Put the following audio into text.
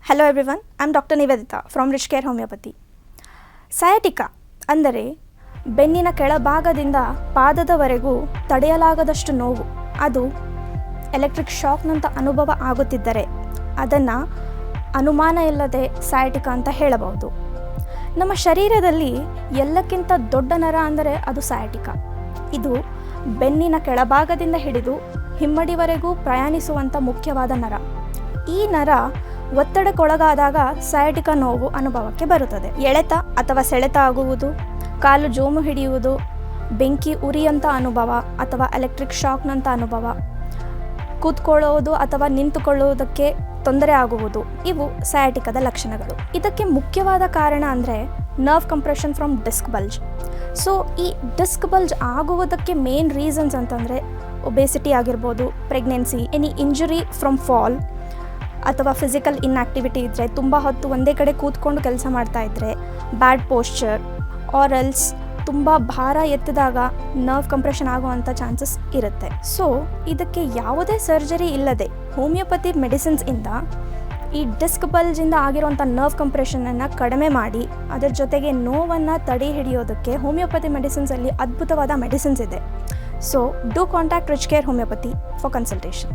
Hello everyone, I am doctor Nivedita from rich care homeopathy. Sciatica ಅಂದರೆ ಬೆನ್ನಿನ ಕೆಳಭಾಗದಿಂದ ಪಾದದವರೆಗೂ ತಡೆಯಲಾಗದಷ್ಟು ನೋವು. ಅದು ಎಲೆಕ್ಟ್ರಿಕ್ ಶಾಕ್ನಂಥ ಅನುಭವ ಆಗುತ್ತಿದ್ದರೆ ಅದನ್ನು ಅನುಮಾನ ಇಲ್ಲದೆ ಸಯಾಟಿಕಾ ಅಂತ ಹೇಳಬಹುದು. ನಮ್ಮ ಶರೀರದಲ್ಲಿ ಎಲ್ಲಕ್ಕಿಂತ ದೊಡ್ಡ ನರ ಅಂದರೆ ಅದು ಸಯಾಟಿಕಾ. ಇದು ಬೆನ್ನಿನ ಕೆಳಭಾಗದಿಂದ ಹಿಡಿದು ಹಿಮ್ಮಡಿವರೆಗೂ ಪ್ರಯಾಣಿಸುವಂಥ ಮುಖ್ಯವಾದ ನರ. ಈ ನರ ಒತ್ತಡಕ್ಕೊಳಗಾದಾಗ ಸಯಾಟಿಕಾ ನೋವು ಅನುಭವಕ್ಕೆ ಬರುತ್ತದೆ. ಎಳೆತ ಅಥವಾ ಸೆಳೆತ ಆಗುವುದು, ಕಾಲು ಜೋಮು ಹಿಡಿಯುವುದು, ಬೆಂಕಿ ಉರಿಯಂಥ ಅನುಭವ ಅಥವಾ ಎಲೆಕ್ಟ್ರಿಕ್ ಶಾಕ್ನಂಥ ಅನುಭವ, ಕೂತ್ಕೊಳ್ಳುವುದು ಅಥವಾ ನಿಂತುಕೊಳ್ಳುವುದಕ್ಕೆ ತೊಂದರೆ ಆಗುವುದು, ಇವು ಸಯಾಟಿಕಾದ ಲಕ್ಷಣಗಳು. ಇದಕ್ಕೆ ಮುಖ್ಯವಾದ ಕಾರಣ ಅಂದರೆ nerve compression from disc bulge. So ಈ ಡಿಸ್ಕ್ ಬಲ್ಜ್ ಆಗುವುದಕ್ಕೆ ಮೇನ್ ರೀಸನ್ಸ್ ಅಂತಂದರೆ ಒಬೇಸಿಟಿ ಆಗಿರ್ಬೋದು, pregnancy, any injury from fall ಅಥವಾ ಫಿಸಿಕಲ್ ಇನ್ಆಕ್ಟಿವಿಟಿ ಇದ್ದರೆ, ತುಂಬ ಹೊತ್ತು ಒಂದೇ ಕಡೆ ಕೂತ್ಕೊಂಡು ಕೆಲಸ ಮಾಡ್ತಾ ಇದ್ದರೆ, ಬ್ಯಾಡ್ ಪೋಶ್ಚರ್ ಆರ್ ಎಲ್ಸ್ ತುಂಬ ಭಾರ ಎತ್ತಿದಾಗ ನರ್ವ್ ಕಂಪ್ರೆಷನ್ ಆಗುವಂಥ ಚಾನ್ಸಸ್ ಇರುತ್ತೆ. ಸೊ ಇದಕ್ಕೆ ಯಾವುದೇ ಸರ್ಜರಿ ಇಲ್ಲದೆ ಹೋಮಿಯೋಪತಿ ಮೆಡಿಸಿನ್ಸಿಂದ ಈ ಡಿಸ್ಕ್ ಬಲ್ಜಿಂದ ಆಗಿರುವಂಥ ನರ್ವ್ ಕಂಪ್ರೆಷನನ್ನು ಕಡಿಮೆ ಮಾಡಿ ಅದರ ಜೊತೆಗೆ ನೋವನ್ನು ತಡೆ ಹಿಡಿಯೋದಕ್ಕೆ ಹೋಮಿಯೋಪತಿ ಮೆಡಿಸಿನ್ಸಲ್ಲಿ ಅದ್ಭುತವಾದ ಮೆಡಿಸಿನ್ಸ್ ಇದೆ. So do contact rich care homeopathy for consultation.